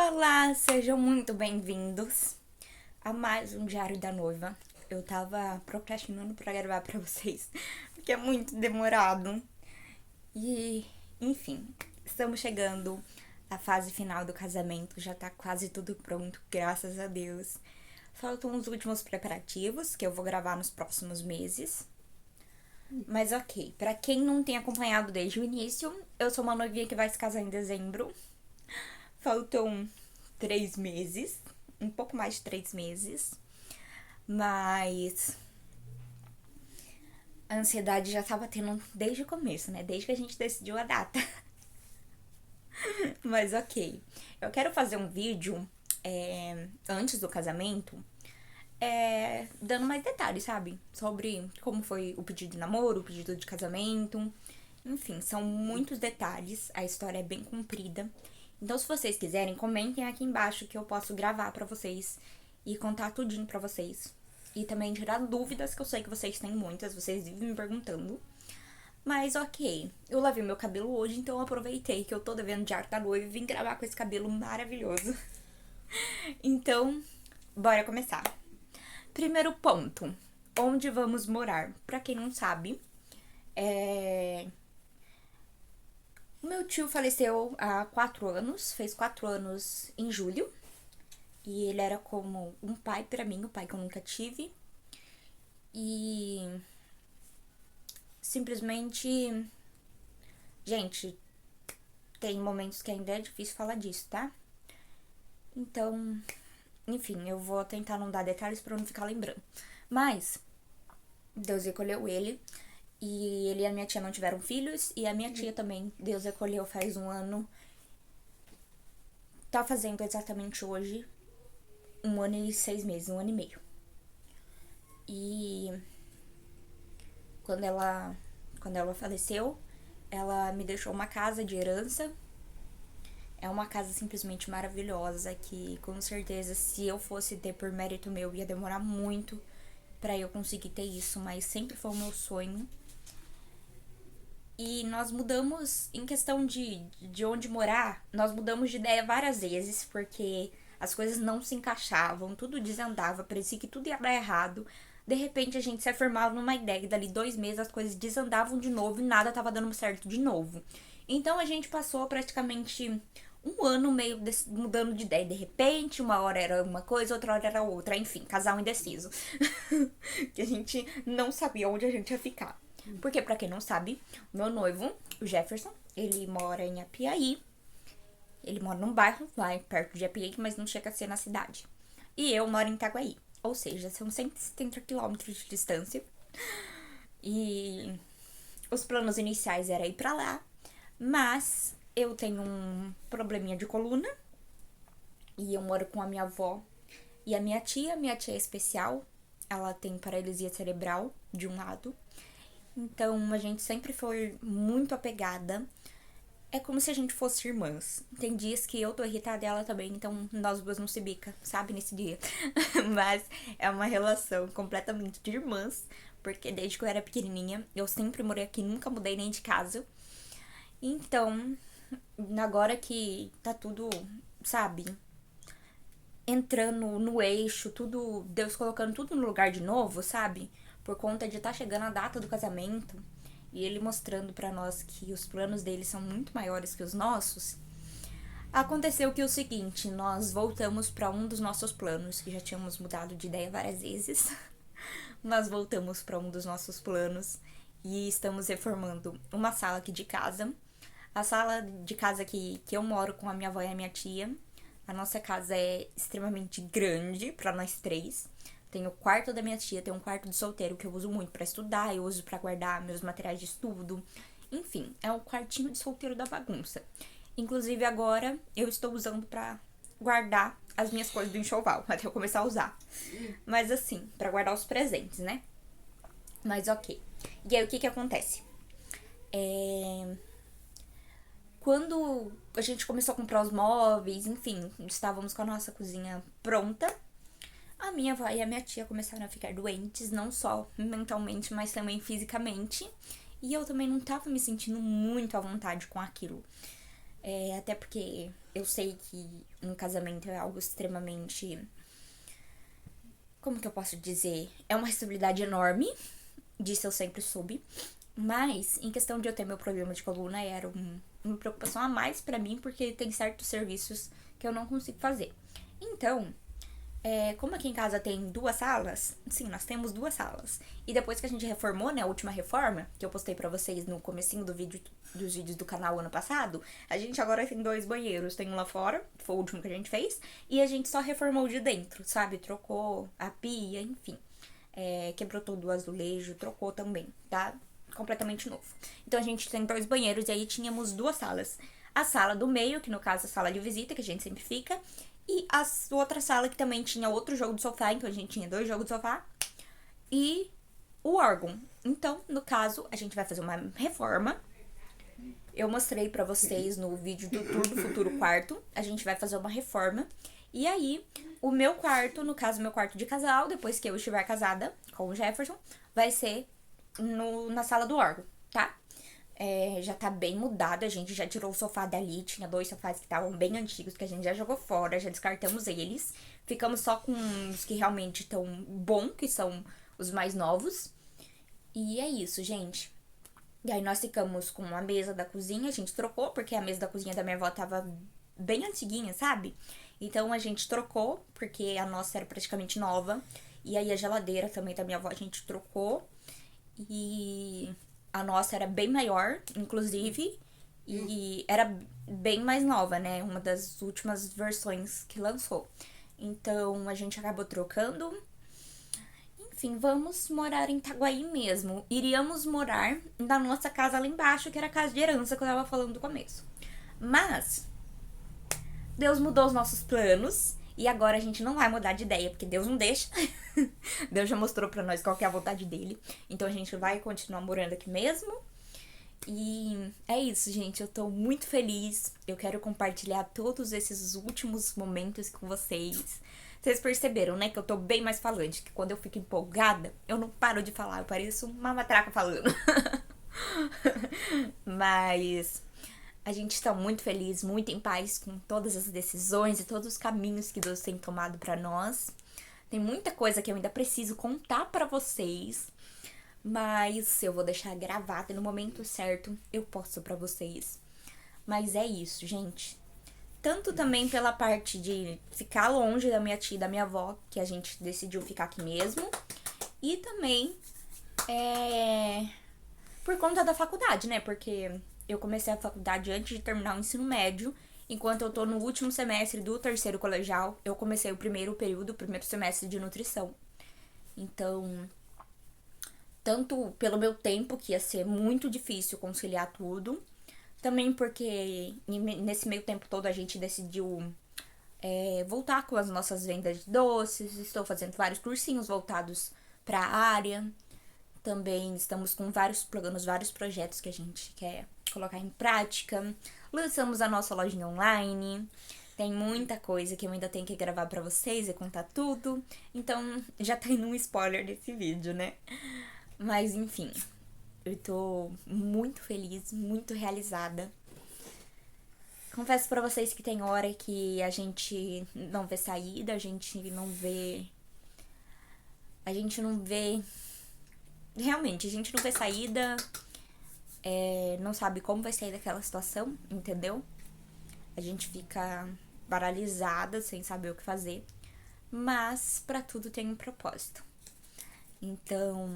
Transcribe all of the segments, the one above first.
Olá, sejam muito bem-vindos a mais um Diário da Noiva. Eu tava procrastinando pra gravar pra vocês, porque é muito demorado. E, enfim, estamos chegando à fase final do casamento, já tá quase tudo pronto, graças a Deus. Faltam os últimos preparativos que eu vou gravar nos próximos meses. Mas ok, pra quem não tem acompanhado desde o início, eu sou uma noivinha que vai se casar em dezembro. Faltam 3 meses, um pouco mais de 3 meses, mas a ansiedade já tava tendo desde o começo, né? Desde que a gente decidiu a data. Mas ok, eu quero fazer um vídeo antes do casamento, dando mais detalhes, sabe? Sobre como foi o pedido de namoro, o pedido de casamento. Enfim, são muitos detalhes, a história é bem comprida. Então, se vocês quiserem, comentem aqui embaixo que eu posso gravar pra vocês e contar tudinho pra vocês. E também tirar dúvidas, que eu sei que vocês têm muitas, vocês vivem me perguntando. Mas ok, eu lavei meu cabelo hoje, então eu aproveitei que eu tô devendo de arte da noiva e vim gravar com esse cabelo maravilhoso. Então, bora começar. Primeiro ponto, onde vamos morar? Pra quem não sabe, o meu tio faleceu há 4 anos, fez 4 anos em julho. E ele era como um pai pra mim, o pai que eu nunca tive. E simplesmente, gente, tem momentos que ainda é difícil falar disso, tá? Então, enfim, eu vou tentar não dar detalhes pra não ficar lembrando. Mas Deus recolheu ele. E ele e a minha tia não tiveram filhos. E a minha tia também, Deus recolheu faz um ano. Tá fazendo exatamente hoje 1 ano e 6 meses, 1 ano e meio. E quando ela faleceu, ela me deixou uma casa de herança. É uma casa simplesmente maravilhosa que, com certeza, se eu fosse ter por mérito meu, ia demorar muito pra eu conseguir ter isso, mas sempre foi o meu sonho. E nós mudamos, em questão de onde morar, nós mudamos de ideia várias vezes, porque as coisas não se encaixavam, tudo desandava, parecia que tudo ia dar errado. De repente a gente se afirmava numa ideia e dali 2 meses as coisas desandavam de novo e nada tava dando certo de novo. Então a gente passou praticamente um ano meio mudando de ideia. De repente, uma hora era uma coisa, outra hora era outra. Enfim, casal indeciso. Que a gente não sabia onde a gente ia ficar. Porque, pra quem não sabe, o meu noivo, o Jefferson, ele mora em Apiaí. Ele mora num bairro lá perto de Apiaí, mas não chega a ser na cidade. E eu moro em Itaguaí. Ou seja, são 170 quilômetros de distância. E os planos iniciais era ir pra lá. Mas eu tenho um probleminha de coluna. E eu moro com a minha avó e a minha tia. Minha tia é especial. Ela tem paralisia cerebral de um lado. Então a gente sempre foi muito apegada. É como se a gente fosse irmãs. Tem dias que eu tô irritada e ela também, então nós duas não se bica, sabe, nesse dia. Mas é uma relação completamente de irmãs, porque desde que eu era pequenininha, eu sempre morei aqui, nunca mudei nem de casa. Então, agora que tá tudo, sabe, entrando no eixo, tudo, Deus colocando tudo no lugar de novo, sabe? Por conta de estar chegando a data do casamento e ele mostrando pra nós que os planos dele são muito maiores que os nossos. Aconteceu que o seguinte, nós voltamos pra um dos nossos planos, que já tínhamos mudado de ideia várias vezes. Nós voltamos pra um dos nossos planos e estamos reformando uma sala aqui de casa. A sala de casa que eu moro com a minha avó e a minha tia. A nossa casa é extremamente grande pra nós três. Tem o quarto da minha tia, tem um quarto de solteiro que eu uso muito pra estudar, eu uso pra guardar meus materiais de estudo. Enfim, é um quartinho de solteiro da bagunça. Inclusive agora eu estou usando pra guardar as minhas coisas do enxoval, até eu começar a usar. Mas assim, pra guardar os presentes, né? Mas ok. E aí o que acontece? Quando a gente começou a comprar os móveis, enfim, estávamos com a nossa cozinha pronta, a minha avó e a minha tia começaram a ficar doentes, não só mentalmente, mas também fisicamente. E eu também não tava me sentindo muito à vontade com aquilo. Até porque eu sei que um casamento é algo extremamente. Como que eu posso dizer? É uma responsabilidade enorme. Disso eu sempre soube. Mas, em questão de eu ter meu problema de coluna, era uma preocupação a mais pra mim, porque tem certos serviços que eu não consigo fazer. Então, como aqui em casa tem 2 salas, sim, nós temos 2 salas. E depois que a gente reformou, né, a última reforma, que eu postei pra vocês no comecinho dos vídeos do canal ano passado, a gente agora tem 2 banheiros. Tem um lá fora, que foi o último que a gente fez, e a gente só reformou de dentro, sabe? Trocou a pia, enfim. Quebrou todo o azulejo, trocou também, tá? Completamente novo. Então a gente tem 2 banheiros e aí tínhamos 2 salas. A sala do meio, que no caso é a sala de visita, que a gente sempre fica, e a outra sala que também tinha outro jogo de sofá, então a gente tinha 2 jogos de sofá, e o órgão. Então, no caso, a gente vai fazer uma reforma. Eu mostrei pra vocês no vídeo do tour do futuro quarto. A gente vai fazer uma reforma. E aí, o meu quarto, no caso, meu quarto de casal, depois que eu estiver casada com o Jefferson, vai ser na sala do órgão, tá? Já tá bem mudado, a gente já tirou o sofá dali, tinha 2 sofás que estavam bem antigos, que a gente já jogou fora, já descartamos eles. Ficamos só com os que realmente estão bom, que são os mais novos. E é isso, gente. E aí nós ficamos com a mesa da cozinha, a gente trocou, porque a mesa da cozinha da minha avó tava bem antiguinha, sabe? Então a gente trocou, porque a nossa era praticamente nova. E aí a geladeira também da minha avó a gente trocou. E a nossa era bem maior, inclusive. E era bem mais nova, né? Uma das últimas versões que lançou. Então a gente acabou trocando. Enfim, vamos morar em Itaguaí mesmo. Iríamos morar na nossa casa lá embaixo, que era a casa de herança que eu tava falando no começo. Mas Deus mudou os nossos planos e agora a gente não vai mudar de ideia, porque Deus não deixa. Deus já mostrou pra nós qual que é a vontade dele. Então a gente vai continuar morando aqui mesmo. E é isso, gente. Eu tô muito feliz. Eu quero compartilhar todos esses últimos momentos com vocês. Vocês perceberam, né, que eu tô bem mais falante, que quando eu fico empolgada, eu não paro de falar, eu pareço uma matraca falando. Mas a gente está muito feliz, muito em paz com todas as decisões e todos os caminhos que Deus tem tomado pra nós. Tem muita coisa que eu ainda preciso contar pra vocês, mas eu vou deixar gravado e no momento certo eu posto pra vocês. Mas é isso, gente. Tanto também pela parte de ficar longe da minha tia e da minha avó, que a gente decidiu ficar aqui mesmo. E também por conta da faculdade, né? Porque eu comecei a faculdade antes de terminar o ensino médio. Enquanto eu tô no último semestre do terceiro colegial, eu comecei o primeiro período, o primeiro semestre de nutrição. Então, tanto pelo meu tempo, que ia ser muito difícil conciliar tudo, também porque nesse meio tempo todo a gente decidiu voltar com as nossas vendas de doces. Estou fazendo vários cursinhos voltados para a área. Também estamos com vários planos, vários projetos que a gente quer colocar em prática. Lançamos a nossa lojinha online. Tem muita coisa que eu ainda tenho que gravar pra vocês e contar tudo. Então, já tá indo um spoiler desse vídeo, né? Mas, enfim, eu tô muito feliz, muito realizada. Confesso pra vocês que tem hora que a gente não vê saída, a gente não vê. A gente não vê. Realmente, a gente não vê saída, não sabe como vai sair daquela situação, entendeu? A gente fica paralisada, sem saber o que fazer. Mas pra tudo tem um propósito. Então,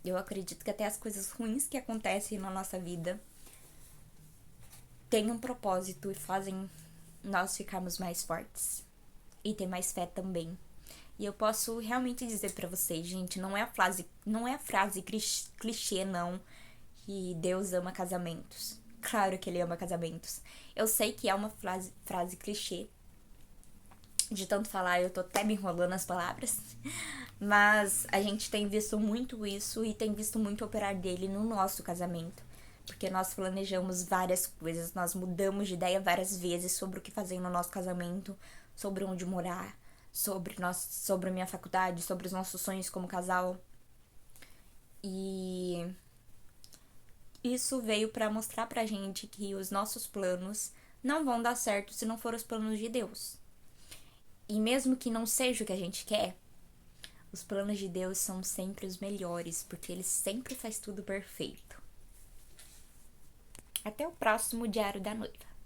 eu acredito que até as coisas ruins que acontecem na nossa vida têm um propósito e fazem nós ficarmos mais fortes. E ter mais fé também. E eu posso realmente dizer pra vocês, gente, não é a frase clichê, não, que Deus ama casamentos. Claro que ele ama casamentos. Eu sei que é uma frase clichê. De tanto falar, eu tô até me enrolando as palavras. Mas a gente tem visto muito isso e tem visto muito operar dele no nosso casamento. Porque nós planejamos várias coisas, nós mudamos de ideia várias vezes sobre o que fazer no nosso casamento, sobre onde morar, sobre a minha faculdade, sobre os nossos sonhos como casal. E isso veio pra mostrar pra gente que os nossos planos não vão dar certo se não for os planos de Deus. E mesmo que não seja o que a gente quer, os planos de Deus são sempre os melhores, porque ele sempre faz tudo perfeito. Até o próximo Diário da Noiva.